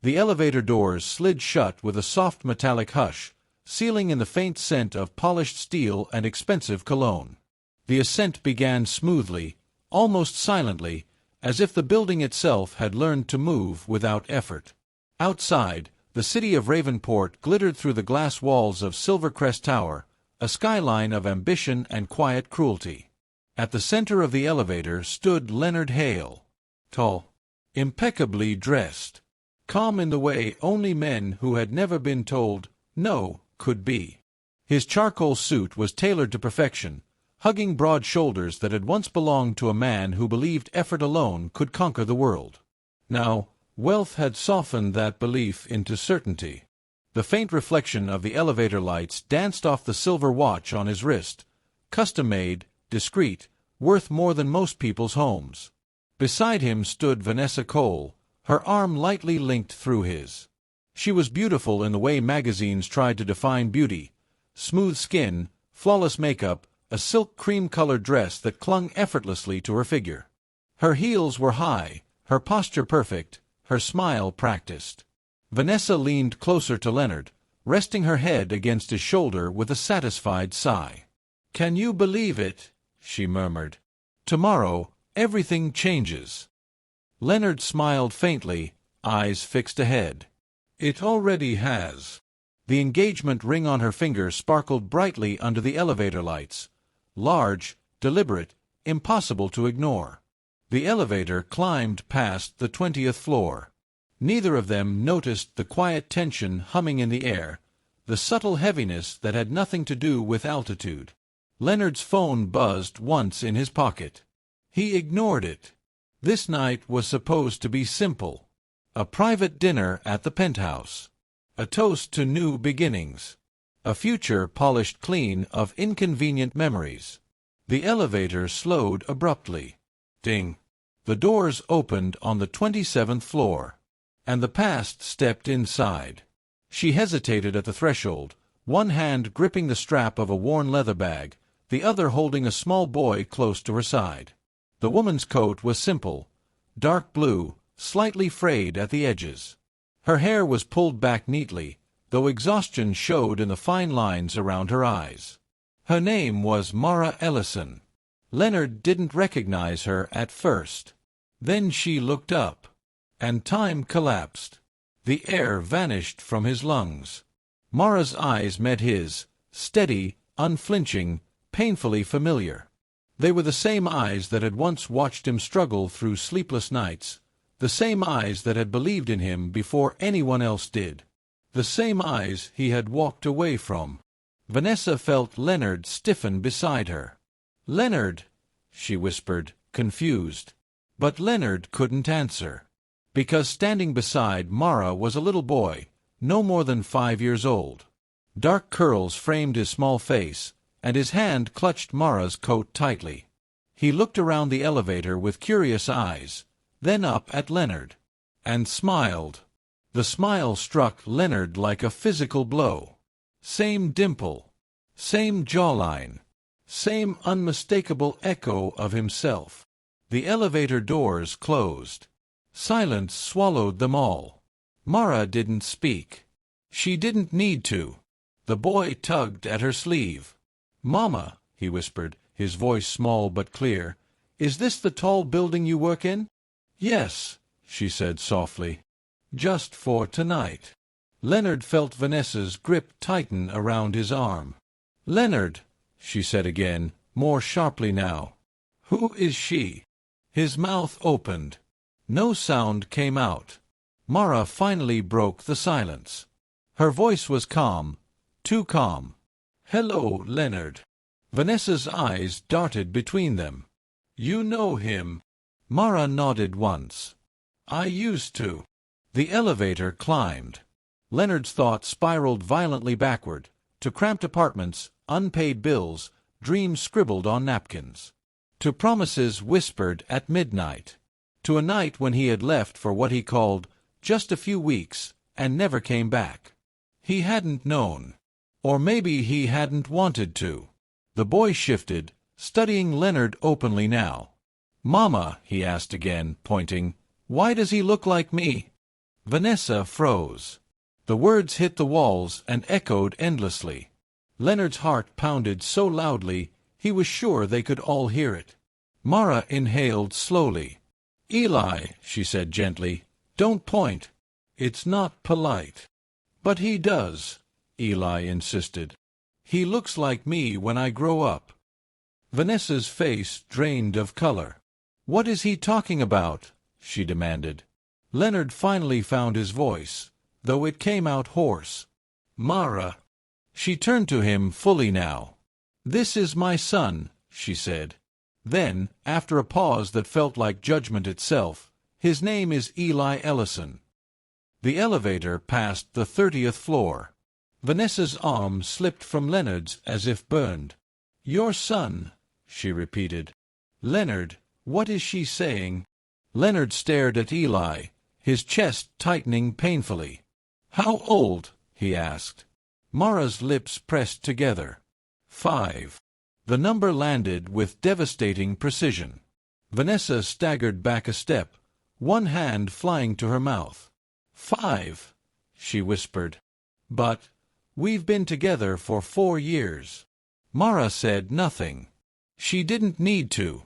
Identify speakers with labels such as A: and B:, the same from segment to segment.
A: The elevator doors slid shut with a soft metallic hush, sealing in the faint scent of polished steel and expensive cologne. The ascent began smoothly, almost silently, as if the building itself had learned to move without effort. Outside, the city of Ravenport glittered through the glass walls of Silvercrest Tower, a skyline of ambition and quiet cruelty. At the center of the elevator stood Leonard Hale, tall, impeccably dressed, calm in the way only men who had never been told no could be. His charcoal suit was tailored to perfection, hugging broad shoulders that had once belonged to a man who believed effort alone could conquer the world. Now, wealth had softened that belief into certainty. The faint reflection of the elevator lights danced off the silver watch on his wrist, custom-made, discreet, worth more than most people's homes. Beside him stood Vanessa Cole, her arm lightly linked through his. She was beautiful in the way magazines tried to define beauty: smooth skin, flawless makeup, a silk cream-colored dress that clung effortlessly to her figure. Her heels were high, her posture perfect, her smile practiced. Vanessa leaned closer to Leonard, resting her head against his shoulder with a satisfied sigh. "Can you believe it?" she murmured. "Tomorrow, everything changes." Leonard smiled faintly, eyes fixed ahead. "It already has." The engagement ring on her finger sparkled brightly under the elevator lights, large, deliberate, impossible to ignore. The elevator climbed past the 20th floor. Neither of them noticed the quiet tension humming in the air, the subtle heaviness that had nothing to do with altitude. Leonard's phone buzzed once in his pocket. He ignored it. This night was supposed to be simple. A private dinner at the penthouse. A toast to new beginnings. A future polished clean of inconvenient memories. The elevator slowed abruptly. Ding. The doors opened on the 27th floor, and the past stepped inside. She hesitated at the threshold, one hand gripping the strap of a worn leather bag, the other holding a small boy close to her side. The woman's coat was simple, dark blue, slightly frayed at the edges. Her hair was pulled back neatly, though exhaustion showed in the fine lines around her eyes. Her name was Mara Ellison. Leonard didn't recognize her at first. Then she looked up, and time collapsed. The air vanished from his lungs. Mara's eyes met his, steady, unflinching, painfully familiar. They were the same eyes that had once watched him struggle through sleepless nights, the same eyes that had believed in him before anyone else did, the same eyes he had walked away from. Vanessa felt Leonard stiffen beside her. "Leonard," she whispered, confused. But Leonard couldn't answer, because standing beside Mara was a little boy, no more than 5 years old. Dark curls framed his small face, and his hand clutched Mara's coat tightly. He looked around the elevator with curious eyes, then up at Leonard, and smiled. The smile struck Leonard like a physical blow. Same dimple, same jawline, same unmistakable echo of himself. The elevator doors closed. Silence swallowed them all. Mara didn't speak. She didn't need to. The boy tugged at her sleeve. "Mama," he whispered, his voice small but clear, "is this the tall building you work in?" "Yes," she said softly. "Just for tonight." Leonard felt Vanessa's grip tighten around his arm. "Leonard," she said again, more sharply now. "Who is she?" His mouth opened. No sound came out. Mara finally broke the silence. Her voice was calm, too calm. "Hello, Leonard." Vanessa's eyes darted between them. "You know him?" Mara nodded once. "I used to." The elevator climbed. Leonard's thoughts spiraled violently backward, to cramped apartments, unpaid bills, dreams scribbled on napkins. To promises whispered at midnight. To a night when he had left for what he called just a few weeks, and never came back. He hadn't known. Or maybe he hadn't wanted to. The boy shifted, studying Leonard openly now. "Mama," he asked again, pointing, "why does he look like me?" Vanessa froze. The words hit the walls and echoed endlessly. Leonard's heart pounded so loudly he was sure they could all hear it. Mara inhaled slowly. "Eli," she said gently, "don't point. It's not polite." "But he does," Eli insisted. "He looks like me when I grow up." Vanessa's face drained of color. "What is he talking about?" she demanded. Leonard finally found his voice, though it came out hoarse. "Mara." She turned to him fully now. "This is my son," she said. Then, after a pause that felt like judgment itself, "His name is Eli Ellison." The elevator passed the 30th floor. Vanessa's arm slipped from Leonard's as if burned. "Your son," she repeated. "Leonard, what is she saying?" Leonard stared at Eli, his chest tightening painfully. "How old?" he asked. Mara's lips pressed together. 5. The number landed with devastating precision. Vanessa staggered back a step, one hand flying to her mouth. 5, she whispered. "But we've been together for 4 years." Mara said nothing. She didn't need to.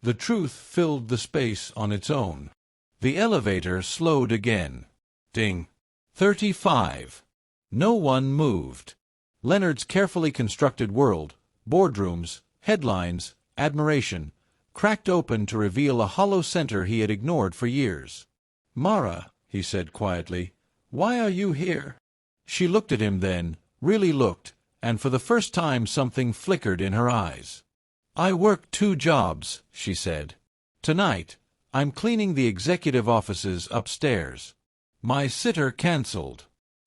A: The truth filled the space on its own. The elevator slowed again. Ding. 35. No one moved. Leonard's carefully constructed world, boardrooms, headlines, admiration, cracked open to reveal a hollow center he had ignored for years. "Mara," he said quietly, "why are you here?" She looked at him then, really looked, and for the first time something flickered in her eyes. "I work 2 jobs," she said. "Tonight, I'm cleaning the executive offices upstairs. My sitter canceled.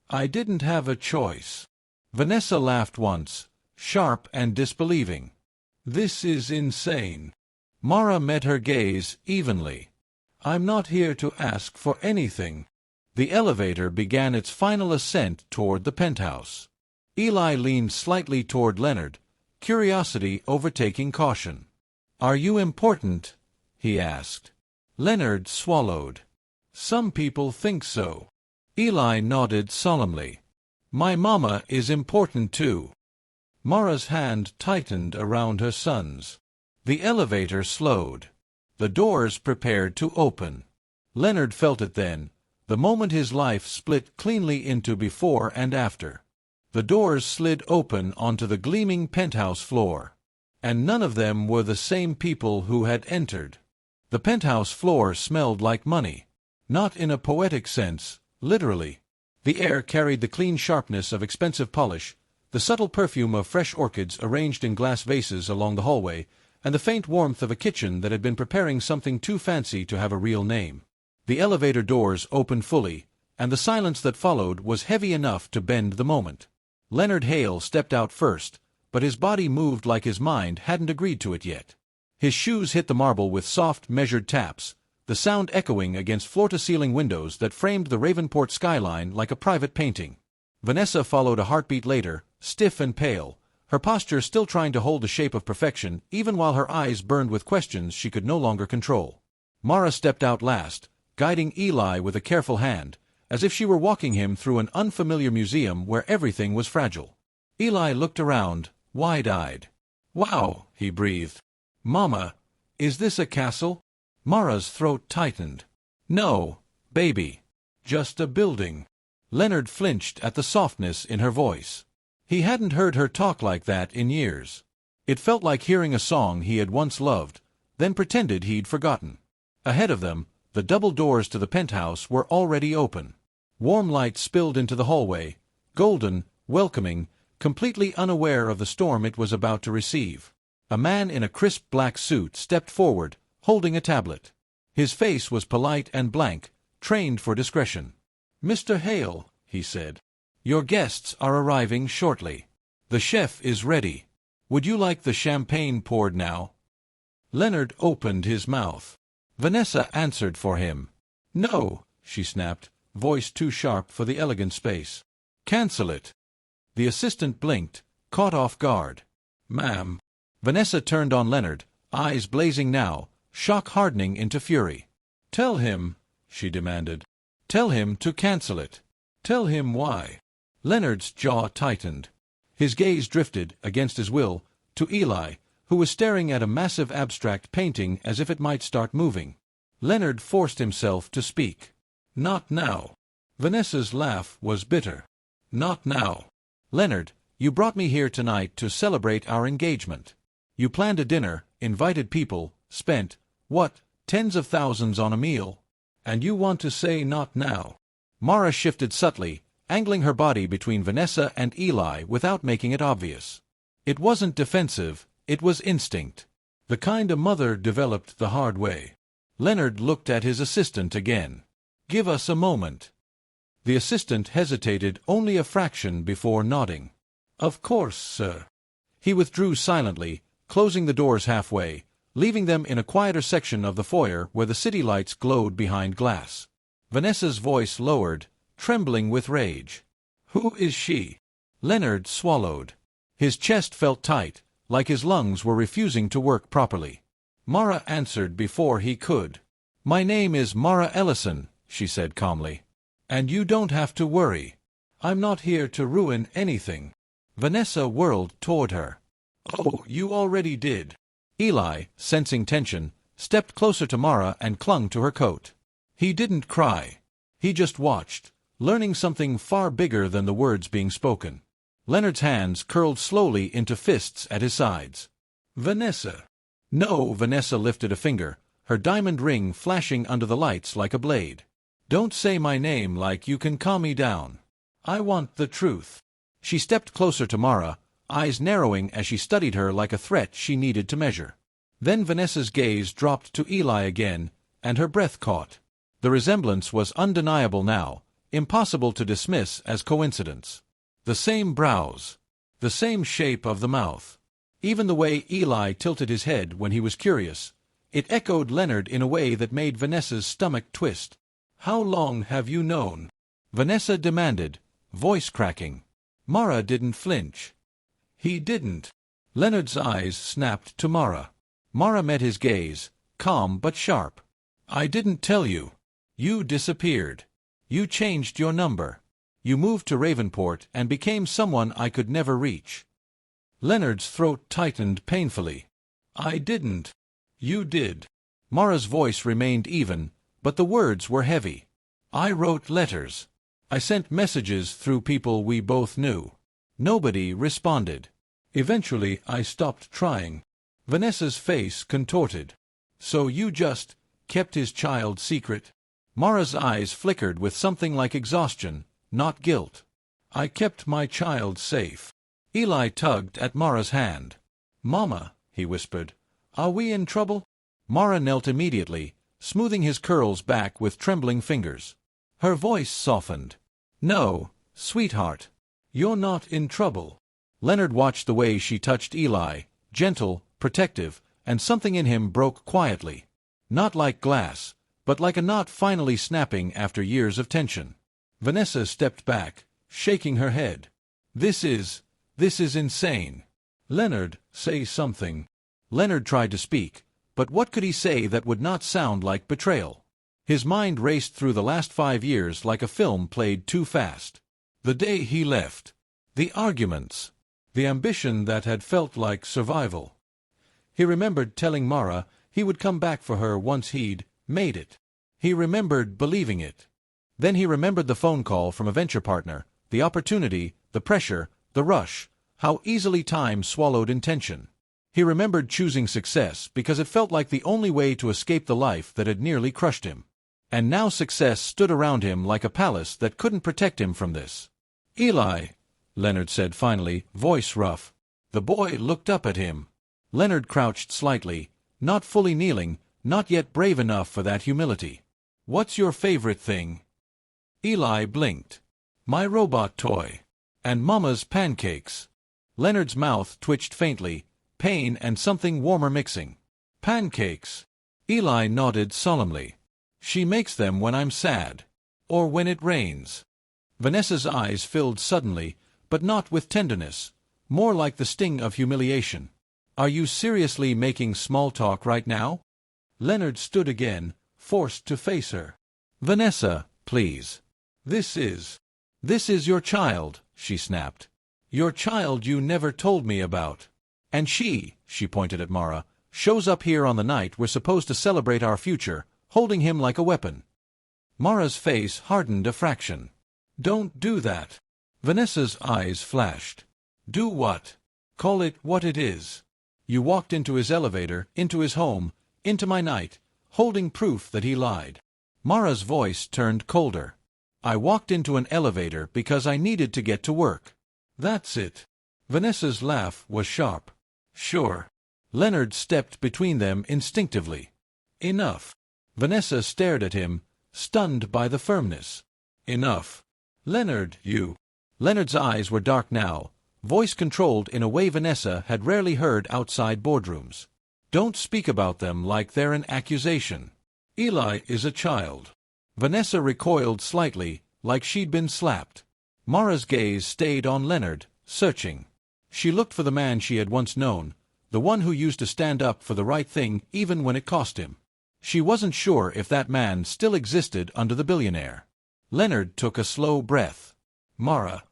A: I didn't have a choice." Vanessa laughed once, sharp and disbelieving. "This is insane." Mara met her gaze evenly. "I'm not here to ask for anything." The elevator began its final ascent toward the penthouse. Eli leaned slightly toward Leonard, curiosity overtaking caution. "Are you important?" he asked. Leonard swallowed. "Some people think so." Eli nodded solemnly. "My mama is important too." Mara's hand tightened around her son's. The elevator slowed. The doors prepared to open. Leonard felt it then, the moment his life split cleanly into before and after. The doors slid open onto the gleaming penthouse floor. And none of them were the same people who had entered. The penthouse floor smelled like money. Not in a poetic sense, literally. The air carried the clean sharpness of expensive polish, the subtle perfume of fresh orchids arranged in glass vases along the hallway, and the faint warmth of a kitchen that had been preparing something too fancy to have a real name. The elevator doors opened fully, and the silence that followed was heavy enough to bend the moment. Leonard Hale stepped out first, but his body moved like his mind hadn't agreed to it yet. His shoes hit the marble with soft, measured taps, the sound echoing against floor-to-ceiling windows that framed the Ravenport skyline like a private painting. Vanessa followed a heartbeat later, stiff and pale, her posture still trying to hold the shape of perfection even while her eyes burned with questions she could no longer control. Mara stepped out last, guiding Eli with a careful hand, as if she were walking him through an unfamiliar museum where everything was fragile. Eli looked around, wide-eyed. "Wow," he breathed. "Mama, is this a castle?" Mara's throat tightened. "No, baby. Just a building." Leonard flinched at the softness in her voice. He hadn't heard her talk like that in years. It felt like hearing a song he had once loved, then pretended he'd forgotten. Ahead of them, the double doors to the penthouse were already open. Warm light spilled into the hallway, golden, welcoming, completely unaware of the storm it was about to receive. A man in a crisp black suit stepped forward, holding a tablet. His face was polite and blank, trained for discretion. "Mr. Hale," he said, "your guests are arriving shortly. The chef is ready. Would you like the champagne poured now?" Leonard opened his mouth. Vanessa answered for him. "No," she snapped, voice too sharp for the elegant space. "Cancel it." The assistant blinked, caught off guard. "Ma'am." Vanessa turned on Leonard, eyes blazing now, shock hardening into fury. "Tell him," she demanded. Tell him to cancel it. Tell him why. Leonard's jaw tightened. His gaze drifted, against his will, to Eli, who was staring at a massive abstract painting as if it might start moving. Leonard forced himself to speak. Not now. Vanessa's laugh was bitter. Not now. Leonard, you brought me here tonight to celebrate our engagement. You planned a dinner, invited people, spent, what, tens of thousands on a meal? And you want to say not now? Mara shifted subtly, angling her body between Vanessa and Eli without making it obvious. It wasn't defensive, it was instinct. The kind a mother developed the hard way. Leonard looked at his assistant again. Give us a moment. The assistant hesitated only a fraction before nodding. Of course, sir. He withdrew silently, closing the doors halfway, leaving them in a quieter section of the foyer where the city lights glowed behind glass. Vanessa's voice lowered, trembling with rage. Who is she? Leonard swallowed. His chest felt tight, like his lungs were refusing to work properly. Mara answered before he could. My name is Mara Ellison, she said calmly. And you don't have to worry. I'm not here to ruin anything. Vanessa whirled toward her. Oh, you already did. Eli, sensing tension, stepped closer to Mara and clung to her coat. He didn't cry. He just watched, learning something far bigger than the words being spoken. Leonard's hands curled slowly into fists at his sides. Vanessa. No, Vanessa lifted a finger, her diamond ring flashing under the lights like a blade. Don't say my name like you can calm me down. I want the truth. She stepped closer to Mara, eyes narrowing as she studied her like a threat she needed to measure. Then Vanessa's gaze dropped to Eli again, and her breath caught. The resemblance was undeniable now, impossible to dismiss as coincidence. The same brows, the same shape of the mouth. Even the way Eli tilted his head when he was curious. It echoed Leonard in a way that made Vanessa's stomach twist. How long have you known? Vanessa demanded, voice cracking. Mara didn't flinch. He didn't. Leonard's eyes snapped to Mara. Mara met his gaze, calm but sharp. I didn't tell you. You disappeared. You changed your number. You moved to Ravenport and became someone I could never reach. Leonard's throat tightened painfully. I didn't. You did. Mara's voice remained even, but the words were heavy. I wrote letters. I sent messages through people we both knew. Nobody responded. Eventually, I stopped trying. Vanessa's face contorted. So you just kept his child secret? Mara's eyes flickered with something like exhaustion, not guilt. I kept my child safe. Eli tugged at Mara's hand. Mama, he whispered, are we in trouble? Mara knelt immediately, smoothing his curls back with trembling fingers. Her voice softened. No, sweetheart. You're not in trouble. Leonard watched the way she touched Eli, gentle, protective, and something in him broke quietly. Not like glass, but like a knot finally snapping after years of tension. Vanessa stepped back, shaking her head. This is insane. Leonard, say something. Leonard tried to speak, but what could he say that would not sound like betrayal? His mind raced through the last 5 years like a film played too fast. The day he left. The arguments. The ambition that had felt like survival. He remembered telling Mara he would come back for her once he'd made it. He remembered believing it. Then he remembered the phone call from a venture partner, the opportunity, the pressure, the rush, how easily time swallowed intention. He remembered choosing success because it felt like the only way to escape the life that had nearly crushed him. And now success stood around him like a palace that couldn't protect him from this. Eli, Leonard said finally, voice rough. The boy looked up at him. Leonard crouched slightly, not fully kneeling, not yet brave enough for that humility. What's your favorite thing? Eli blinked. My robot toy. And Mama's pancakes. Leonard's mouth twitched faintly, pain and something warmer mixing. Pancakes. Eli nodded solemnly. She makes them when I'm sad. Or when it rains. Vanessa's eyes filled suddenly, but not with tenderness, more like the sting of humiliation. Are you seriously making small talk right now? Leonard stood again, forced to face her. Vanessa, please. This is your child, she snapped. Your child you never told me about. And she pointed at Mara, shows up here on the night we're supposed to celebrate our future, holding him like a weapon. Mara's face hardened a fraction. Don't do that. Vanessa's eyes flashed. Do what? Call it what it is. You walked into his elevator, into his home, into my night, holding proof that he lied. Mara's voice turned colder. I walked into an elevator because I needed to get to work. That's it. Vanessa's laugh was sharp. Sure. Leonard stepped between them instinctively. Enough. Vanessa stared at him, stunned by the firmness. Enough. Leonard, you. Leonard's eyes were dark now, voice controlled in a way Vanessa had rarely heard outside boardrooms. Don't speak about them like they're an accusation. Eli is a child. Vanessa recoiled slightly, like she'd been slapped. Mara's gaze stayed on Leonard, searching. She looked for the man she had once known, the one who used to stand up for the right thing even when it cost him. She wasn't sure if that man still existed under the billionaire. Leonard took a slow breath. Mara,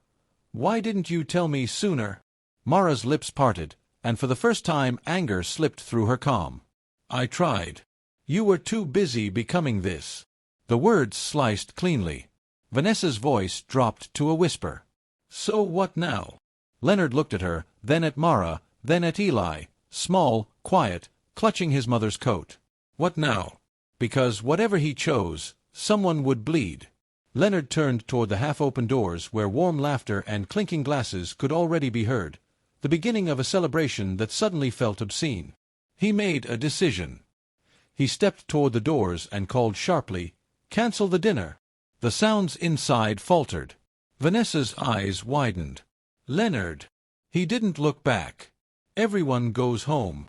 A: why didn't you tell me sooner? Mara's lips parted, and for the first time anger slipped through her calm. I tried. You were too busy becoming this. The words sliced cleanly. Vanessa's voice dropped to a whisper. So what now? Leonard looked at her, then at Mara, then at Eli, small, quiet, clutching his mother's coat. What now? Because whatever he chose, someone would bleed. Leonard turned toward the half-open doors where warm laughter and clinking glasses could already be heard, the beginning of a celebration that suddenly felt obscene. He made a decision. He stepped toward the doors and called sharply, "Cancel the dinner." The sounds inside faltered. Vanessa's eyes widened. Leonard. He didn't look back. Everyone goes home.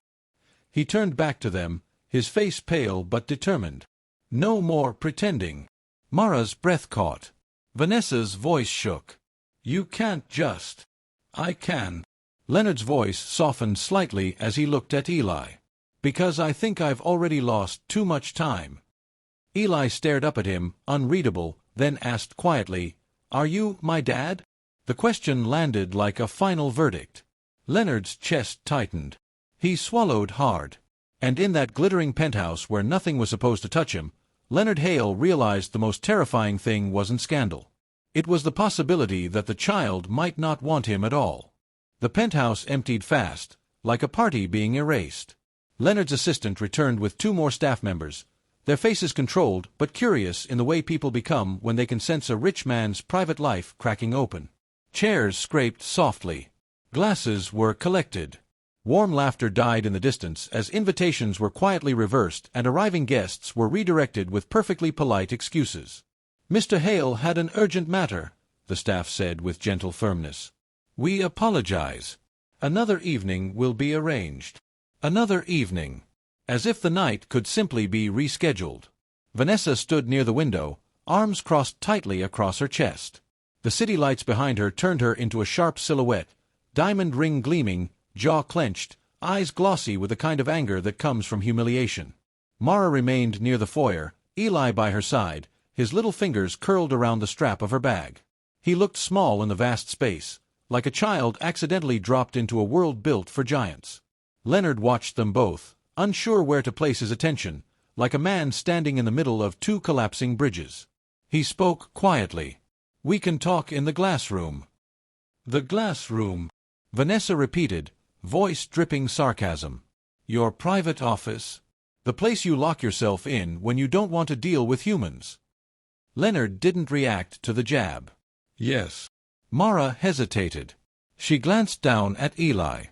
A: He turned back to them, his face pale but determined. No more pretending. Mara's breath caught. Vanessa's voice shook. You can't just. I can. Leonard's voice softened slightly as he looked at Eli. Because I think I've already lost too much time. Eli stared up at him, unreadable, then asked quietly, Are you my dad? The question landed like a final verdict. Leonard's chest tightened. He swallowed hard. And in that glittering penthouse where nothing was supposed to touch him, Leonard Hale realized the most terrifying thing wasn't scandal. It was the possibility that the child might not want him at all. The penthouse emptied fast, like a party being erased. Leonard's assistant returned with 2 more staff members, their faces controlled but curious in the way people become when they can sense a rich man's private life cracking open. Chairs scraped softly. Glasses were collected. Warm laughter died in the distance as invitations were quietly reversed and arriving guests were redirected with perfectly polite excuses. Mr. Hale had an urgent matter, the staff said with gentle firmness. We apologize. Another evening will be arranged. Another evening. As if the night could simply be rescheduled. Vanessa stood near the window, arms crossed tightly across her chest. The city lights behind her turned her into a sharp silhouette, diamond ring gleaming, jaw clenched, eyes glossy with the kind of anger that comes from humiliation. Mara remained near the foyer, Eli by her side, his little fingers curled around the strap of her bag. He looked small in the vast space, like a child accidentally dropped into a world built for giants. Leonard watched them both, unsure where to place his attention, like a man standing in the middle of 2 collapsing bridges. He spoke quietly. We can talk in the glass room. The glass room, Vanessa repeated, voice dripping sarcasm. Your private office? The place you lock yourself in when you don't want to deal with humans. Leonard didn't react to the jab. Yes. Mara hesitated. She glanced down at Eli.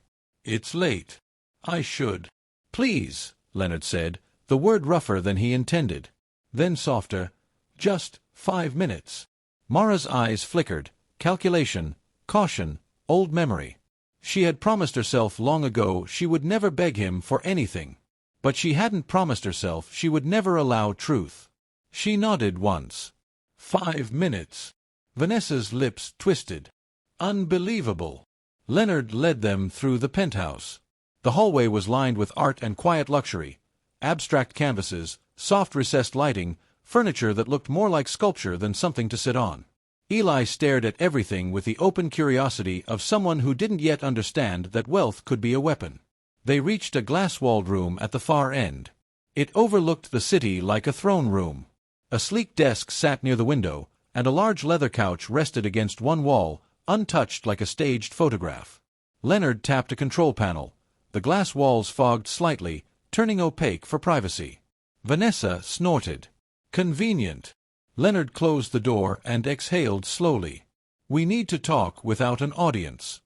A: It's late. I should. Please, Leonard said, the word rougher than he intended. Then softer. Just 5 minutes. Mara's eyes flickered. Calculation, caution, old memory. She had promised herself long ago she would never beg him for anything. But she hadn't promised herself she would never allow truth. She nodded once. 5 minutes. Vanessa's lips twisted. Unbelievable. Leonard led them through the penthouse. The hallway was lined with art and quiet luxury, abstract canvases, soft recessed lighting, furniture that looked more like sculpture than something to sit on. Eli stared at everything with the open curiosity of someone who didn't yet understand that wealth could be a weapon. They reached a glass-walled room at the far end. It overlooked the city like a throne room. A sleek desk sat near the window, and a large leather couch rested against one wall, untouched like a staged photograph. Leonard tapped a control panel. The glass walls fogged slightly, turning opaque for privacy. Vanessa snorted. Convenient. Leonard closed the door and exhaled slowly. We need to talk without an audience.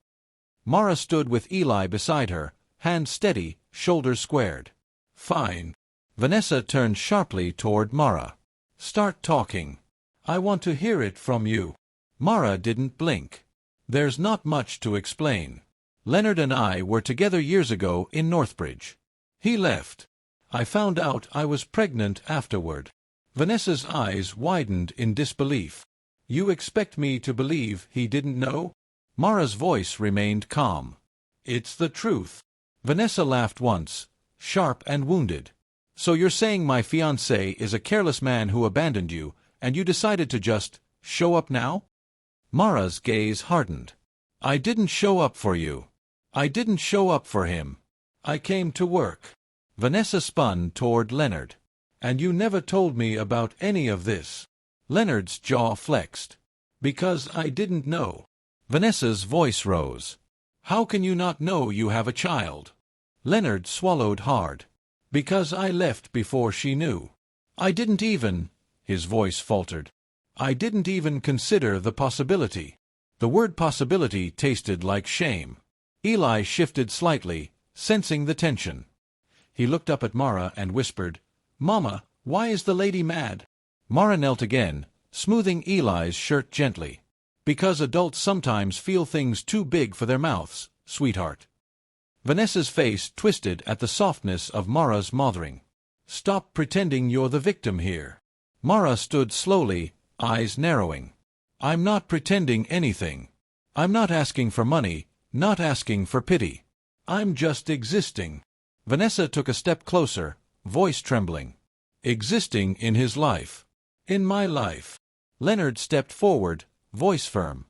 A: Mara stood with Eli beside her, hands steady, shoulders squared. Fine. Vanessa turned sharply toward Mara. Start talking. I want to hear it from you. Mara didn't blink. There's not much to explain. Leonard and I were together years ago in Northbridge. He left. I found out I was pregnant afterward. Vanessa's eyes widened in disbelief. You expect me to believe he didn't know? Mara's voice remained calm. It's the truth. Vanessa laughed once, sharp and wounded. So you're saying my fiancé is a careless man who abandoned you, and you decided to just show up now? Mara's gaze hardened. I didn't show up for you. I didn't show up for him. I came to work. Vanessa spun toward Leonard. And you never told me about any of this. Leonard's jaw flexed. Because I didn't know. Vanessa's voice rose. How can you not know you have a child? Leonard swallowed hard. Because I left before she knew. I didn't even, his voice faltered. I didn't even consider the possibility. The word possibility tasted like shame. Eli shifted slightly, sensing the tension. He looked up at Mara and whispered, Mama, why is the lady mad? Mara knelt again, smoothing Eli's shirt gently. Because adults sometimes feel things too big for their mouths, sweetheart. Vanessa's face twisted at the softness of Mara's mothering. Stop pretending you're the victim here. Mara stood slowly, eyes narrowing. I'm not pretending anything. I'm not asking for money, not asking for pity. I'm just existing. Vanessa took a step closer, voice trembling. Existing in his life. In my life. Leonard stepped forward, voice firm.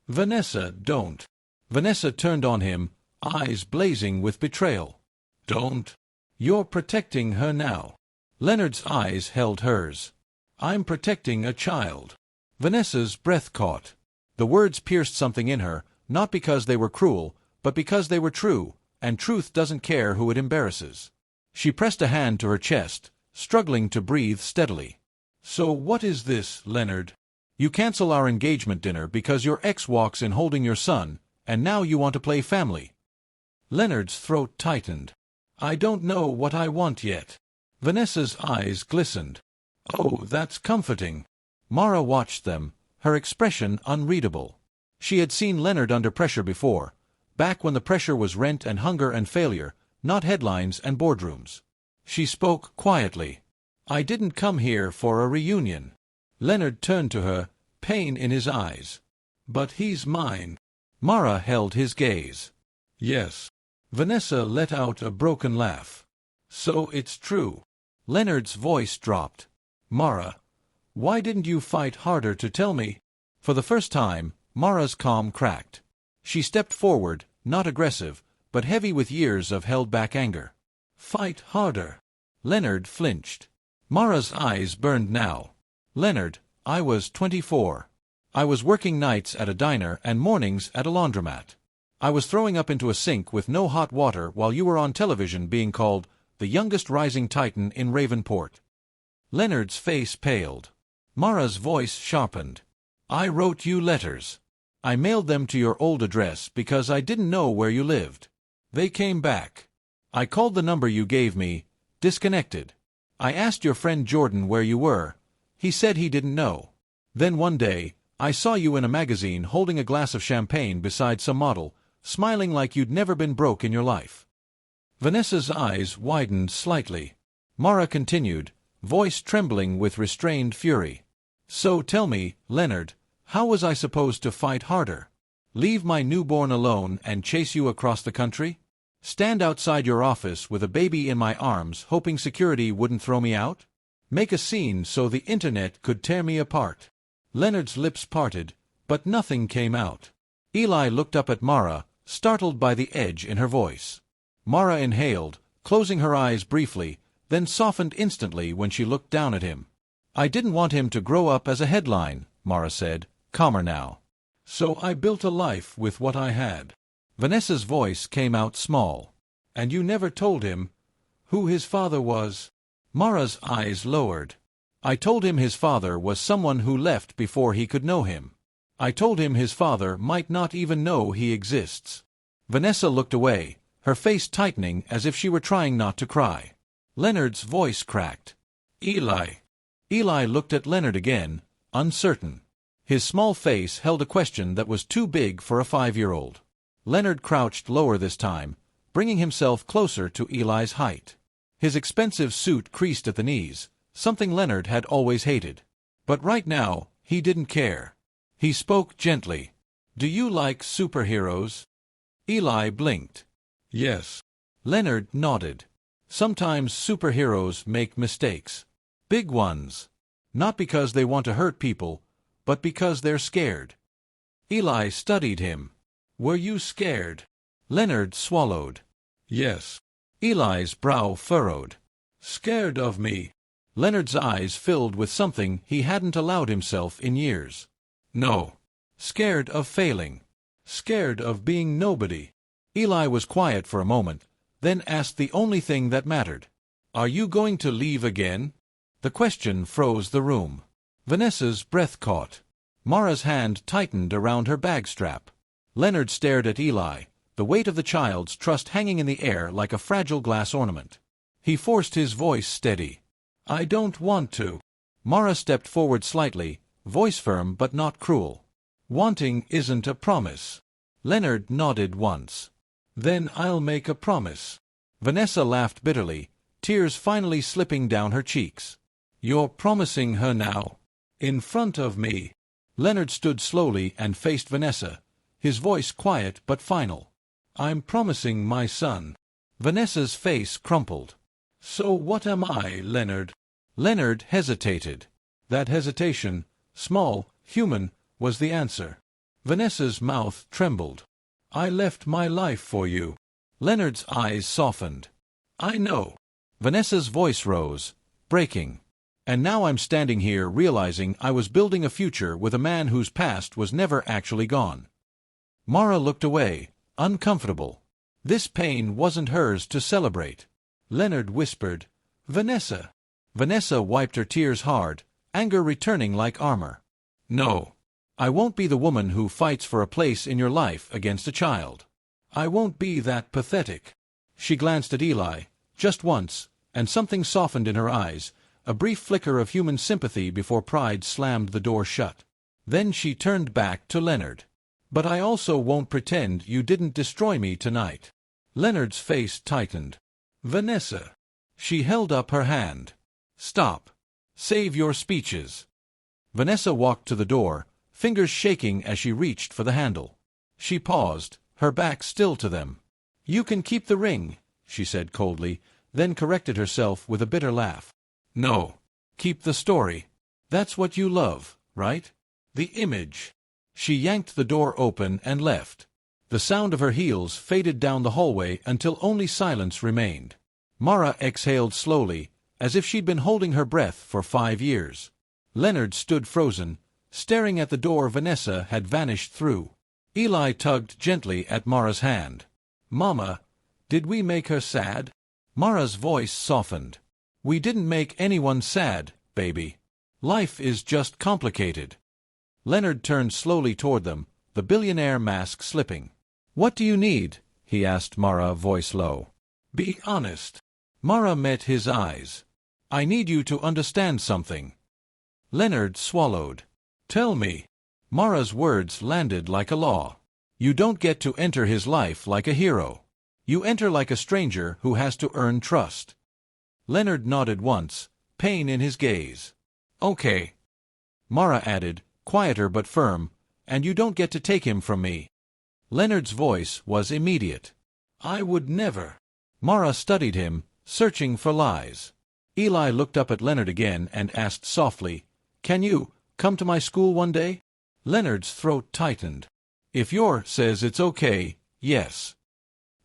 A: Vanessa, don't. Vanessa turned on him, eyes blazing with betrayal. Don't. You're protecting her now. Leonard's eyes held hers. I'm protecting a child. Vanessa's breath caught. The words pierced something in her, not because they were cruel, but because they were true, and truth doesn't care who it embarrasses. She pressed a hand to her chest, struggling to breathe steadily. So what is this, Leonard? You cancel our engagement dinner because your ex walks in holding your son, and now you want to play family. Leonard's throat tightened. I don't know what I want yet. Vanessa's eyes glistened. Oh, that's comforting. Mara watched them, her expression unreadable. She had seen Leonard under pressure before, back when the pressure was rent and hunger and failure, not headlines and boardrooms. She spoke quietly. I didn't come here for a reunion. Leonard turned to her, pain in his eyes. But he's mine. Mara held his gaze. Yes. Vanessa let out a broken laugh. So it's true. Leonard's voice dropped. Mara, why didn't you fight harder to tell me? For the first time, Mara's calm cracked. She stepped forward, not aggressive, but heavy with years of held-back anger. Fight harder. Leonard flinched. Mara's eyes burned now. Leonard, I was 24. I was working nights at a diner and mornings at a laundromat. I was throwing up into a sink with no hot water while you were on television being called the youngest rising titan in Ravenport. Leonard's face paled. Mara's voice sharpened. I wrote you letters. I mailed them to your old address because I didn't know where you lived. They came back. I called the number you gave me, disconnected. I asked your friend Jordan where you were. He said he didn't know. Then one day, I saw you in a magazine holding a glass of champagne beside some model, smiling like you'd never been broke in your life. Vanessa's eyes widened slightly. Mara continued, voice trembling with restrained fury. So tell me, Leonard, how was I supposed to fight harder? Leave my newborn alone and chase you across the country? Stand outside your office with a baby in my arms hoping security wouldn't throw me out? Make a scene so the internet could tear me apart. Leonard's lips parted, but nothing came out. Eli looked up at Mara, startled by the edge in her voice. Mara inhaled, closing her eyes briefly, then softened instantly when she looked down at him. I didn't want him to grow up as a headline, Mara said, calmer now. So I built a life with what I had. Vanessa's voice came out small. And you never told him who his father was? Mara's eyes lowered. I told him his father was someone who left before he could know him. I told him his father might not even know he exists. Vanessa looked away, her face tightening as if she were trying not to cry. Leonard's voice cracked. Eli. Eli looked at Leonard again, uncertain. His small face held a question that was too big for a 5-year-old. Leonard crouched lower this time, bringing himself closer to Eli's height. His expensive suit creased at the knees, something Leonard had always hated. But right now, he didn't care. He spoke gently. Do you like superheroes? Eli blinked. Yes. Leonard nodded. Sometimes superheroes make mistakes. Big ones. Not because they want to hurt people, but because they're scared. Eli studied him. Were you scared? Leonard swallowed. Yes. Eli's brow furrowed. Scared of me? Leonard's eyes filled with something he hadn't allowed himself in years. No. Scared of failing. Scared of being nobody. Eli was quiet for a moment, then asked the only thing that mattered. Are you going to leave again? The question froze the room. Vanessa's breath caught. Mara's hand tightened around her bag strap. Leonard stared at Eli, the weight of the child's trust hanging in the air like a fragile glass ornament. He forced his voice steady. I don't want to. Mara stepped forward slightly, voice firm but not cruel. Wanting isn't a promise. Leonard nodded once. Then I'll make a promise. Vanessa laughed bitterly, tears finally slipping down her cheeks. You're promising her now? In front of me? Leonard stood slowly and faced Vanessa, his voice quiet but final. I'm promising my son. Vanessa's face crumpled. So what am I, Leonard? Leonard hesitated. That hesitation, small, human, was the answer. Vanessa's mouth trembled. I left my life for you. Leonard's eyes softened. I know. Vanessa's voice rose, breaking. And now I'm standing here realizing I was building a future with a man whose past was never actually gone. Mara looked away, uncomfortable. This pain wasn't hers to celebrate. Leonard whispered, Vanessa. Vanessa wiped her tears hard, anger returning like armor. No. I won't be the woman who fights for a place in your life against a child. I won't be that pathetic. She glanced at Eli, just once, and something softened in her eyes, a brief flicker of human sympathy before pride slammed the door shut. Then she turned back to Leonard. But I also won't pretend you didn't destroy me tonight. Leonard's face tightened. Vanessa. She held up her hand. Stop. Save your speeches. Vanessa walked to the door, fingers shaking as she reached for the handle. She paused, her back still to them. You can keep the ring, she said coldly, then corrected herself with a bitter laugh. No. Keep the story. That's what you love, right? The image. She yanked the door open and left. The sound of her heels faded down the hallway until only silence remained. Mara exhaled slowly, as if she'd been holding her breath for 5 years. Leonard stood frozen, staring at the door Vanessa had vanished through. Eli tugged gently at Mara's hand. Mama, did we make her sad? Mara's voice softened. We didn't make anyone sad, baby. Life is just complicated. Leonard turned slowly toward them, the billionaire mask slipping. What do you need? He asked Mara, voice low. Be honest. Mara met his eyes. I need you to understand something. Leonard swallowed. Tell me. Mara's words landed like a law. You don't get to enter his life like a hero. You enter like a stranger who has to earn trust. Leonard nodded once, pain in his gaze. Okay. Mara added, quieter but firm, and you don't get to take him from me. Leonard's voice was immediate. I would never. Mara studied him, searching for lies. Eli looked up at Leonard again and asked softly, "Can you come to my school one day?" Leonard's throat tightened. "If you're says it's okay, yes."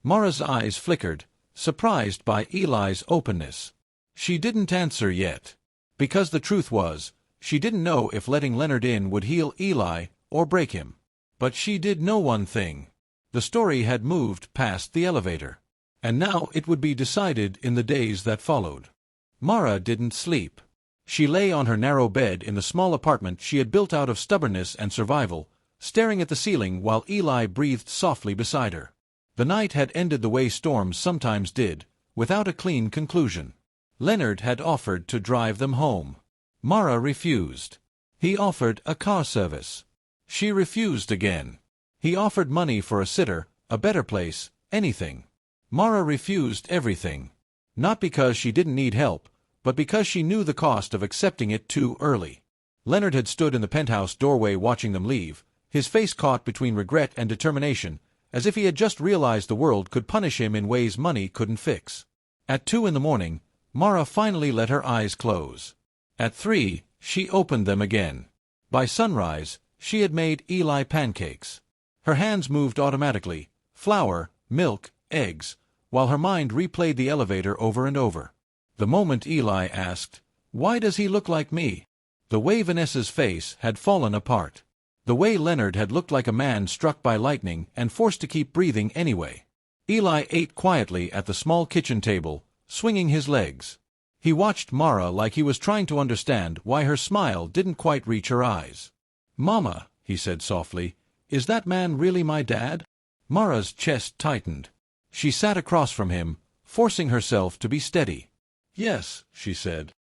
A: Mara's eyes flickered, surprised by Eli's openness. She didn't answer yet, because the truth was, she didn't know if letting Leonard in would heal Eli or break him. But she did know one thing. The story had moved past the elevator, and now it would be decided in the days that followed. Mara didn't sleep. She lay on her narrow bed in the small apartment she had built out of stubbornness and survival, staring at the ceiling while Eli breathed softly beside her. The night had ended the way storms sometimes did, without a clean conclusion. Leonard had offered to drive them home. Mara refused. He offered a car service. She refused again. He offered money for a sitter, a better place, anything. Mara refused everything. Not because she didn't need help, but because she knew the cost of accepting it too early. Leonard had stood in the penthouse doorway watching them leave, his face caught between regret and determination, as if he had just realized the world could punish him in ways money couldn't fix. At 2 a.m, Mara finally let her eyes close. At 3, she opened them again. By sunrise, she had made Eli pancakes. Her hands moved automatically, flour, milk, eggs, while her mind replayed the elevator over and over. The moment Eli asked, "Why does he look like me?" The way Vanessa's face had fallen apart. The way Leonard had looked like a man struck by lightning and forced to keep breathing anyway. Eli ate quietly at the small kitchen table, swinging his legs. He watched Mara like he was trying to understand why her smile didn't quite reach her eyes. "Mama," he said softly, "is that man really my dad?" Mara's chest tightened. She sat across from him, forcing herself to be steady. "Yes," she said.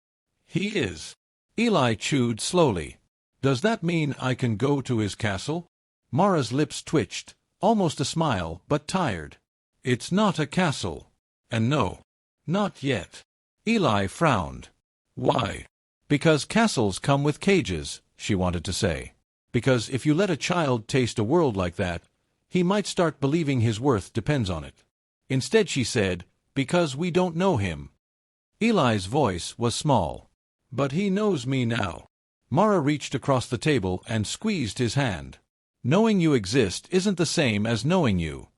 A: "He is." Eli chewed slowly. "Does that mean I can go to his castle?" Mara's lips twitched, almost a smile, but tired. "It's not a castle. And no, not yet." Eli frowned. "Why?" "Because castles come with cages," she wanted to say. "Because if you let a child taste a world like that, he might start believing his worth depends on it." Instead she said, "Because we don't know him." Eli's voice was small. "But he knows me now." Mara reached across the table and squeezed his hand. "Knowing you exist isn't the same as knowing you."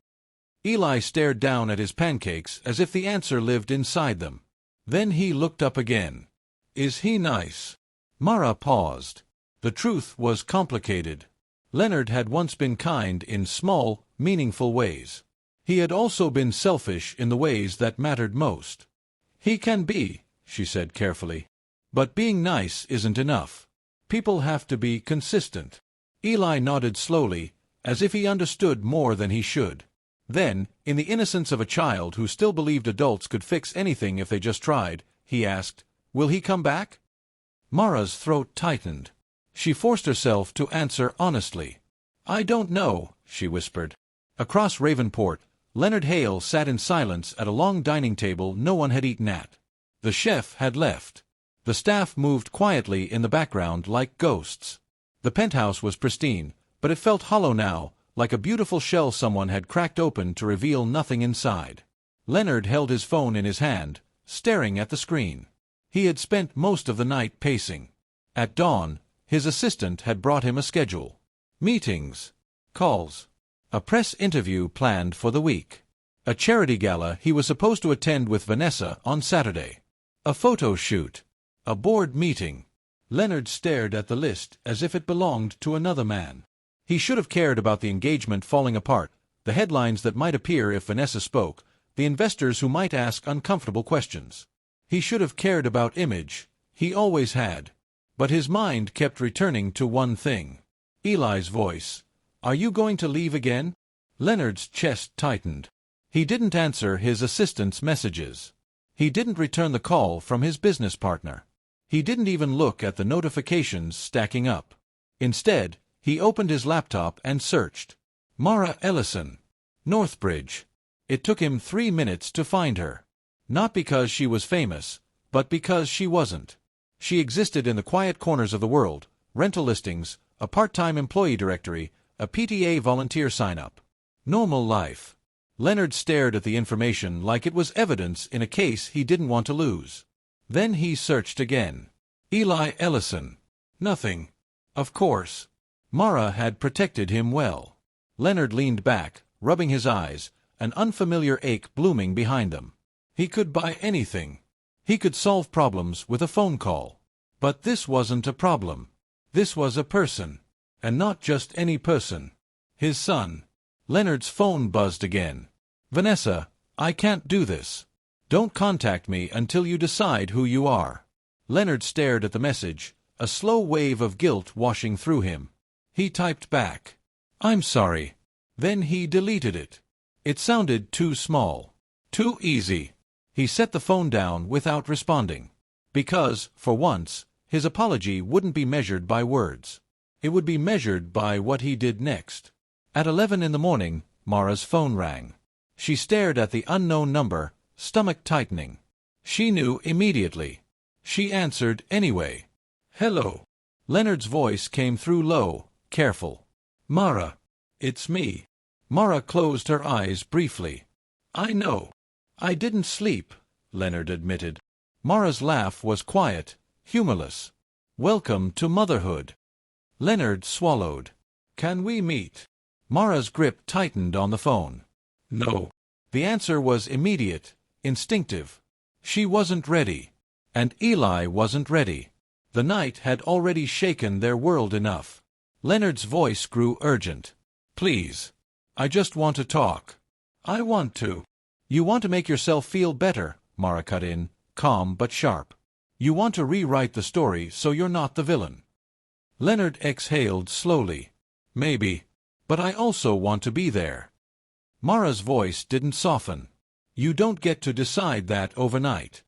A: Eli stared down at his pancakes as if the answer lived inside them. Then he looked up again. "Is he nice?" Mara paused. The truth was complicated. Leonard had once been kind in small, meaningful ways. He had also been selfish in the ways that mattered most. "He can be," she said carefully. "But being nice isn't enough. People have to be consistent." Eli nodded slowly, as if he understood more than he should. Then, in the innocence of a child who still believed adults could fix anything if they just tried, he asked, "Will he come back?" Mara's throat tightened. She forced herself to answer honestly. "I don't know," she whispered. Across Ravenport, Leonard Hale sat in silence at a long dining table no one had eaten at. The chef had left. The staff moved quietly in the background like ghosts. The penthouse was pristine, but it felt hollow now, like a beautiful shell someone had cracked open to reveal nothing inside. Leonard held his phone in his hand, staring at the screen. He had spent most of the night pacing. At dawn, his assistant had brought him a schedule. Meetings, calls, a press interview planned for the week, a charity gala he was supposed to attend with Vanessa on Saturday, a photo shoot, a board meeting. Leonard stared at the list as if it belonged to another man. He should have cared about the engagement falling apart, the headlines that might appear if Vanessa spoke, the investors who might ask uncomfortable questions. He should have cared about image. He always had. But his mind kept returning to one thing. Eli's voice. "Are you going to leave again?" Leonard's chest tightened. He didn't answer his assistant's messages. He didn't return the call from his business partner. He didn't even look at the notifications stacking up. Instead, he opened his laptop and searched. Mara Ellison. Northbridge. It took him 3 minutes to find her. Not because she was famous, but because she wasn't. She existed in the quiet corners of the world, rental listings, a part-time employee directory, a PTA volunteer sign-up. Normal life. Leonard stared at the information like it was evidence in a case he didn't want to lose. Then he searched again. Eli Ellison. Nothing. Of course. Mara had protected him well. Leonard leaned back, rubbing his eyes, an unfamiliar ache blooming behind them. He could buy anything. He could solve problems with a phone call. But this wasn't a problem. This was a person. And not just any person. His son. Leonard's phone buzzed again. Vanessa, I can't do this. Don't contact me until you decide who you are. Leonard stared at the message, a slow wave of guilt washing through him. He typed back, I'm sorry. Then he deleted it. It sounded too small. Too easy. He set the phone down without responding. Because, for once, his apology wouldn't be measured by words. It would be measured by what he did next. At 11 in the morning, Mara's phone rang. She stared at the unknown number, stomach tightening. She knew immediately. She answered anyway. Hello. Leonard's voice came through low, careful. Mara. It's me. Mara closed her eyes briefly. I know. I didn't sleep, Leonard admitted. Mara's laugh was quiet, humorless. Welcome to motherhood. Leonard swallowed. Can we meet? Mara's grip tightened on the phone. No. The answer was immediate, instinctive. She wasn't ready. And Eli wasn't ready. The night had already shaken their world enough. Leonard's voice grew urgent. Please. I just want to talk. I want to. You want to make yourself feel better, Mara cut in, calm but sharp. You want to rewrite the story so you're not the villain. Leonard exhaled slowly. Maybe. But I also want to be there. Mara's voice didn't soften. You don't get to decide that overnight.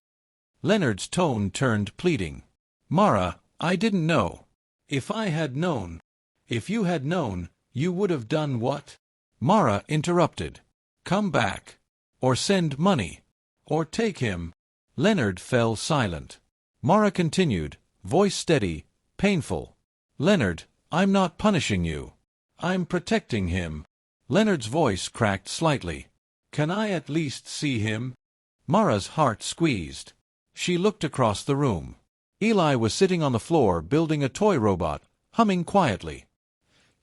A: Leonard's tone turned pleading. Mara, I didn't know. If I had known. If you had known, you would have done what? Mara interrupted. Come back. Or send money. Or take him. Leonard fell silent. Mara continued, voice steady, painful. Leonard, I'm not punishing you. I'm protecting him. Leonard's voice cracked slightly. Can I at least see him? Mara's heart squeezed. She looked across the room. Eli was sitting on the floor building a toy robot, humming quietly.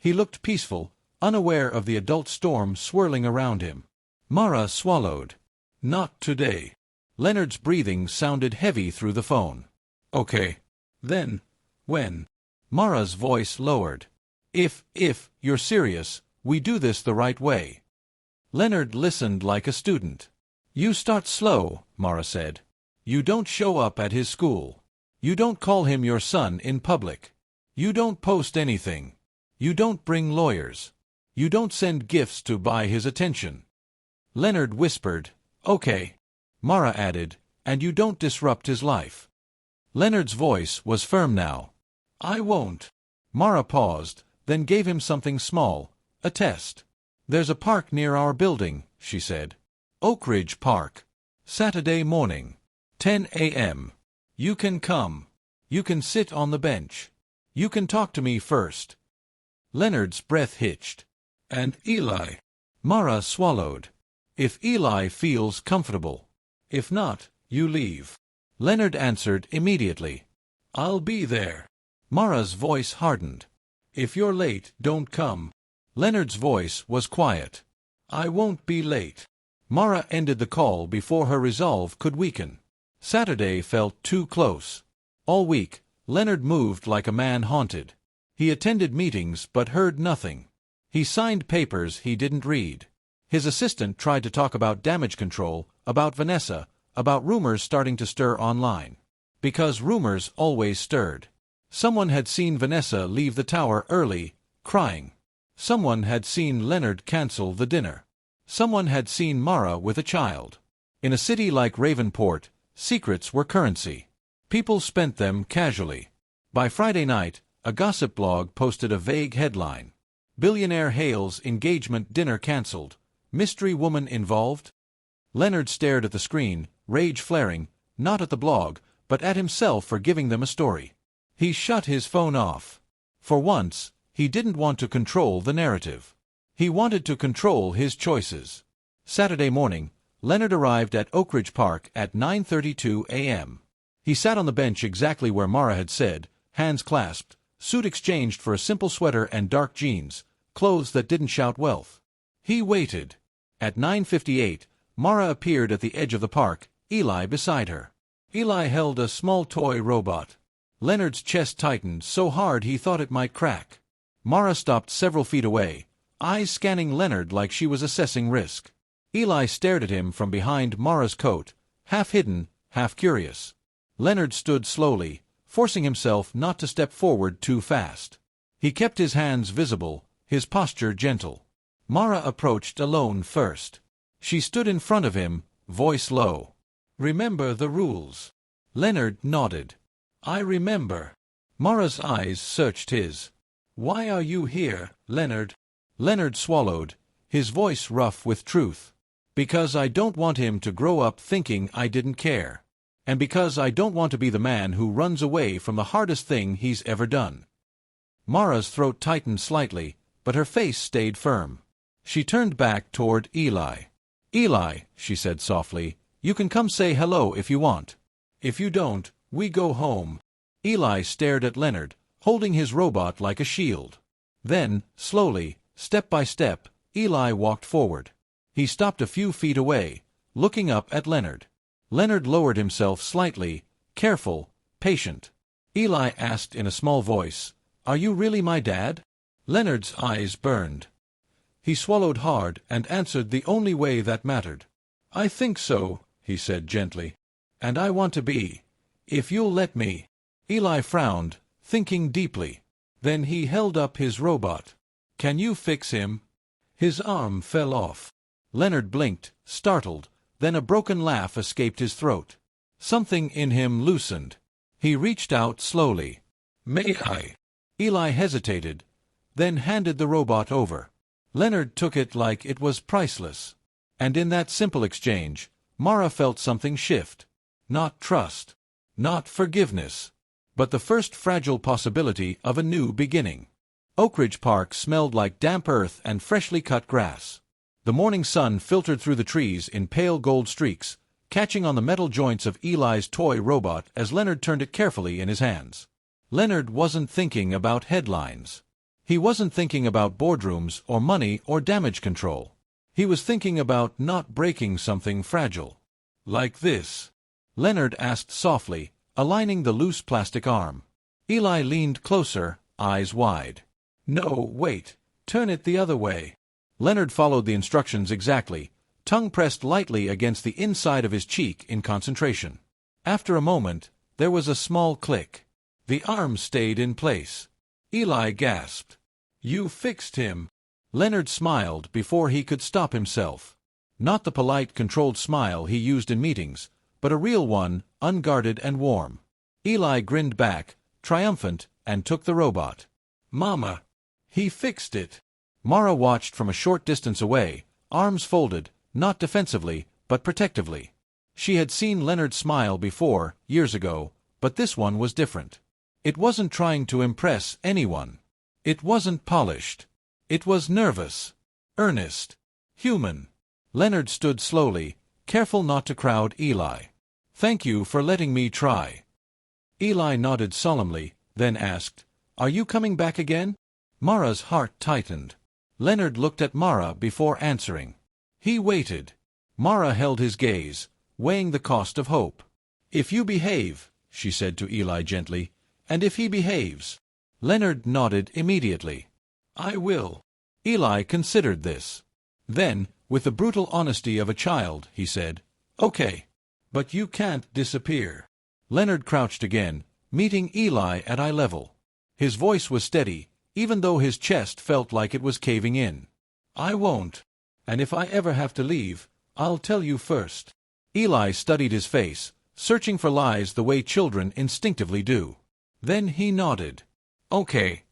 A: He looked peaceful, unaware of the adult storm swirling around him. Mara swallowed. Not today. Leonard's breathing sounded heavy through the phone. Okay. Then. When? Mara's voice lowered. If you're serious, we do this the right way. Leonard listened like a student. You start slow, Mara said. You don't show up at his school. You don't call him your son in public. You don't post anything. You don't bring lawyers. You don't send gifts to buy his attention. Leonard whispered, Okay. Mara added, and you don't disrupt his life. Leonard's voice was firm now. I won't. Mara paused, then gave him something small, a test. There's a park near our building, she said. Oak Ridge Park. Saturday morning. 10 a.m. You can come. You can sit on the bench. You can talk to me first. Leonard's breath hitched. And Eli? Mara swallowed. If Eli feels comfortable. If not, you leave. Leonard answered immediately. I'll be there. Mara's voice hardened. If you're late, don't come. Leonard's voice was quiet. I won't be late. Mara ended the call before her resolve could weaken. Saturday felt too close. All week, Leonard moved like a man haunted. He attended meetings but heard nothing. He signed papers he didn't read. His assistant tried to talk about damage control, about Vanessa, about rumors starting to stir online. Because rumors always stirred. Someone had seen Vanessa leave the tower early, crying. Someone had seen Leonard cancel the dinner. Someone had seen Mara with a child. In a city like Ravenport, secrets were currency. People spent them casually. By Friday night, a gossip blog posted a vague headline. Billionaire Hale's engagement dinner cancelled. Mystery woman involved? Leonard stared at the screen, rage flaring, not at the blog, but at himself for giving them a story. He shut his phone off. For once, he didn't want to control the narrative. He wanted to control his choices. Saturday morning, Leonard arrived at Oak Ridge Park at 9:32 a.m. He sat on the bench exactly where Mara had said, hands clasped, suit exchanged for a simple sweater and dark jeans, clothes that didn't shout wealth. He waited. At 9:58, Mara appeared at the edge of the park, Eli beside her. Eli held a small toy robot. Leonard's chest tightened so hard he thought it might crack. Mara stopped several feet away, eyes scanning Leonard like she was assessing risk. Eli stared at him from behind Mara's coat, half hidden, half curious. Leonard stood slowly, forcing himself not to step forward too fast. He kept his hands visible, his posture gentle. Mara approached alone first. She stood in front of him, voice low. "Remember the rules." Leonard nodded. "I remember." Mara's eyes searched his. "Why are you here, Leonard?" Leonard swallowed, his voice rough with truth. "Because I don't want him to grow up thinking I didn't care. And because I don't want to be the man who runs away from the hardest thing he's ever done." Mara's throat tightened slightly, but her face stayed firm. She turned back toward Eli. "Eli," she said softly, "you can come say hello if you want. If you don't, we go home." Eli stared at Leonard, holding his robot like a shield. Then, slowly, step by step, Eli walked forward. He stopped a few feet away, looking up at Leonard. Leonard lowered himself slightly, careful, patient. Eli asked in a small voice, "Are you really my dad?" Leonard's eyes burned. He swallowed hard and answered the only way that mattered. "I think so," he said gently. "And I want to be, if you'll let me." Eli frowned, thinking deeply. Then he held up his robot. "Can you fix him?" His arm fell off. Leonard blinked, startled, then a broken laugh escaped his throat. Something in him loosened. He reached out slowly. "May I?" Eli hesitated, then handed the robot over. Leonard took it like it was priceless. And in that simple exchange, Mara felt something shift. Not trust. Not forgiveness. But the first fragile possibility of a new beginning. Oak Ridge Park smelled like damp earth and freshly cut grass. The morning sun filtered through the trees in pale gold streaks, catching on the metal joints of Eli's toy robot as Leonard turned it carefully in his hands. Leonard wasn't thinking about headlines. He wasn't thinking about boardrooms or money or damage control. He was thinking about not breaking something fragile. "Like this?" Leonard asked softly, aligning the loose plastic arm. Eli leaned closer, eyes wide. "No, wait. Turn it the other way." Leonard followed the instructions exactly, tongue pressed lightly against the inside of his cheek in concentration. After a moment, there was a small click. The arm stayed in place. Eli gasped. "You fixed him." Leonard smiled before he could stop himself. Not the polite, controlled smile he used in meetings, but a real one, unguarded and warm. Eli grinned back, triumphant, and took the robot. "Mama, he fixed it." Mara watched from a short distance away, arms folded, not defensively, but protectively. She had seen Leonard smile before, years ago, but this one was different. It wasn't trying to impress anyone. It wasn't polished. It was nervous, earnest, human. Leonard stood slowly, careful not to crowd Eli. "Thank you for letting me try." Eli nodded solemnly, then asked, "Are you coming back again?" Mara's heart tightened. Leonard looked at Mara before answering. He waited. Mara held his gaze, weighing the cost of hope. "If you behave," she said to Eli gently, "and if he behaves." Leonard nodded immediately. "I will." Eli considered this. Then, with the brutal honesty of a child, he said, "Okay. But you can't disappear." Leonard crouched again, meeting Eli at eye level. His voice was steady, even though his chest felt like it was caving in. "I won't. And if I ever have to leave, I'll tell you first." Eli studied his face, searching for lies the way children instinctively do. Then he nodded. "Okay."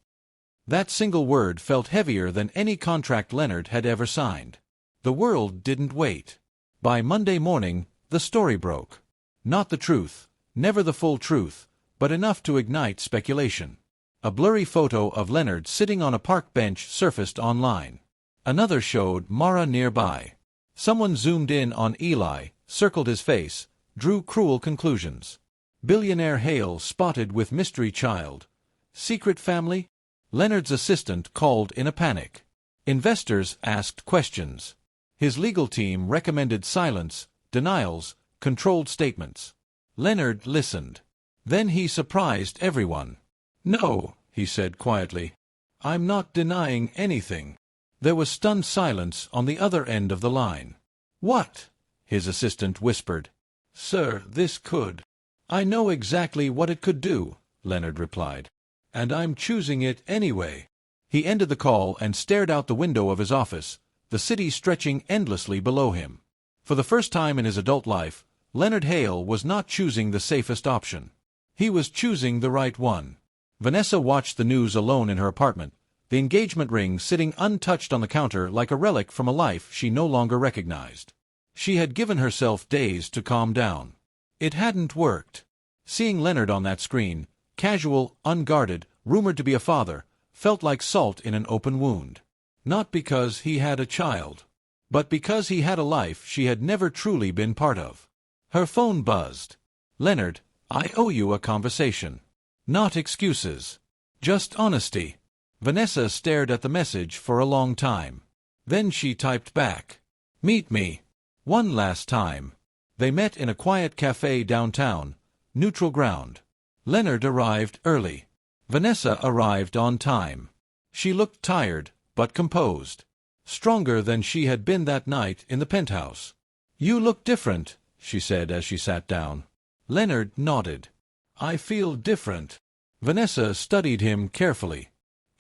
A: That single word felt heavier than any contract Leonard had ever signed. The world didn't wait. By Monday morning, the story broke. Not the truth, never the full truth, but enough to ignite speculation. A blurry photo of Leonard sitting on a park bench surfaced online. Another showed Mara nearby. Someone zoomed in on Eli, circled his face, drew cruel conclusions. Billionaire Hale spotted with mystery child. Secret family? Leonard's assistant called in a panic. Investors asked questions. His legal team recommended silence, denials, controlled statements. Leonard listened. Then he surprised everyone. "No," he said quietly. "I'm not denying anything." There was stunned silence on the other end of the line. "What?" his assistant whispered. "Sir, this could—" "I know exactly what it could do," Leonard replied. "And I'm choosing it anyway." He ended the call and stared out the window of his office, the city stretching endlessly below him. For the first time in his adult life, Leonard Hale was not choosing the safest option. He was choosing the right one. Vanessa watched the news alone in her apartment, the engagement ring sitting untouched on the counter like a relic from a life she no longer recognized. She had given herself days to calm down. It hadn't worked. Seeing Leonard on that screen, casual, unguarded, rumored to be a father, felt like salt in an open wound. Not because he had a child, but because he had a life she had never truly been part of. Her phone buzzed. "Leonard, I owe you a conversation. Not excuses. Just honesty." Vanessa stared at the message for a long time. Then she typed back, "Meet me. One last time." They met in a quiet cafe downtown, neutral ground. Leonard arrived early. Vanessa arrived on time. She looked tired, but composed. Stronger than she had been that night in the penthouse. "You look different," she said as she sat down. Leonard nodded. "I feel different." Vanessa studied him carefully.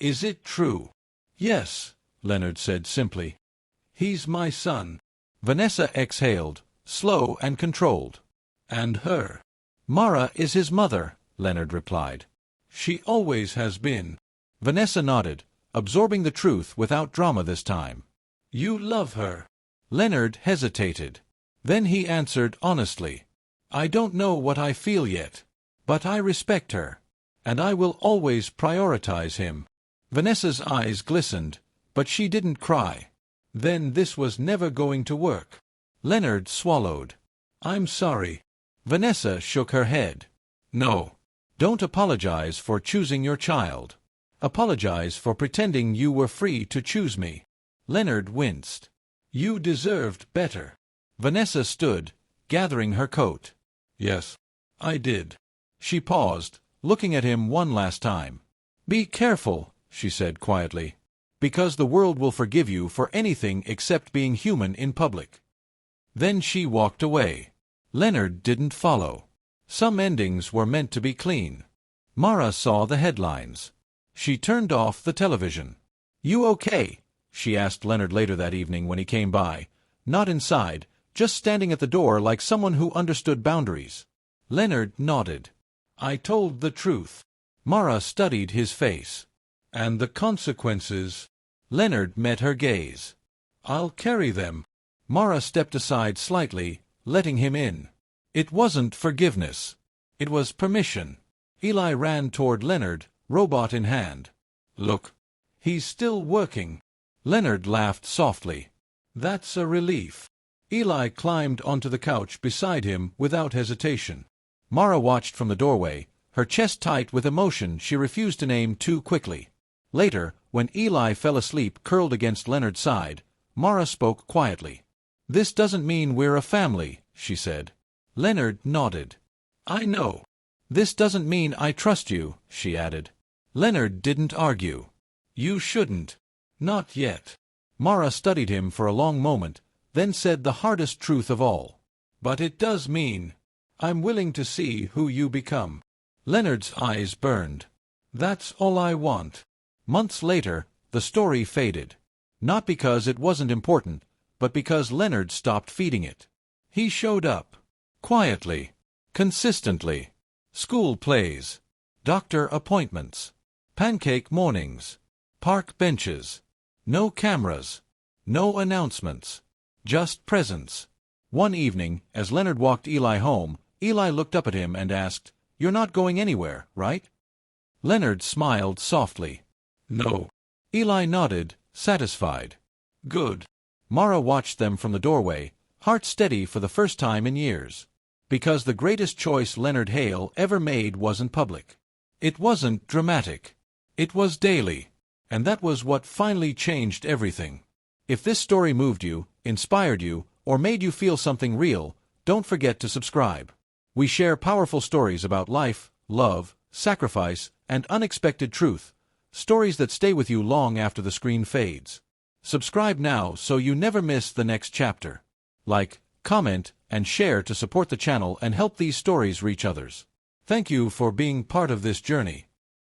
A: "Is it true?" "Yes," Leonard said simply. "He's my son." Vanessa exhaled, slow and controlled. "And her?" "Mara is his mother," Leonard replied. "She always has been." Vanessa nodded, absorbing the truth without drama this time. "You love her?" Leonard hesitated. Then he answered honestly, "I don't know what I feel yet. But I respect her. And I will always prioritize him." Vanessa's eyes glistened, but she didn't cry. Then this was never going to work. Leonard swallowed. "I'm sorry." Vanessa shook her head. "No. Don't apologize for choosing your child. Apologize for pretending you were free to choose me." Leonard winced. "You deserved better." Vanessa stood, gathering her coat. "Yes, I did." She paused, looking at him one last time. "Be careful," she said quietly, "because the world will forgive you for anything except being human in public." Then she walked away. Leonard didn't follow. Some endings were meant to be clean. Mara saw the headlines. She turned off the television. "You okay?" she asked Leonard later that evening when he came by, not inside, just standing at the door like someone who understood boundaries. Leonard nodded. "I told the truth." Mara studied his face. "And the consequences?" Leonard met her gaze. "I'll carry them." Mara stepped aside slightly, letting him in. It wasn't forgiveness. It was permission. Eli ran toward Leonard, robot in hand. "Look. He's still working." Leonard laughed softly. "That's a relief." Eli climbed onto the couch beside him without hesitation. Mara watched from the doorway, her chest tight with emotion she refused to name too quickly. Later, when Eli fell asleep curled against Leonard's side, Mara spoke quietly. "This doesn't mean we're a family," she said. Leonard nodded. "I know." "This doesn't mean I trust you," she added. Leonard didn't argue. "You shouldn't. Not yet." Mara studied him for a long moment, then said the hardest truth of all. "But it does mean I'm willing to see who you become." Leonard's eyes burned. "That's all I want." Months later, the story faded. Not because it wasn't important, but because Leonard stopped feeding it. He showed up. Quietly. Consistently. School plays. Doctor appointments. Pancake mornings. Park benches. No cameras. No announcements. Just presence. One evening, as Leonard walked Eli home, Eli looked up at him and asked, "You're not going anywhere, right?" Leonard smiled softly. "No." Eli nodded, satisfied. "Good." Mara watched them from the doorway, heart steady for the first time in years. Because the greatest choice Leonard Hale ever made wasn't public. It wasn't dramatic. It was daily. And that was what finally changed everything. If this story moved you, inspired you, or made you feel something real, don't forget to subscribe. We share powerful stories about life, love, sacrifice, and unexpected truth, stories that stay with you long after the screen fades. Subscribe now so you never miss the next chapter. Like, comment, and share to support the channel and help these stories reach others. Thank you for being part of this journey.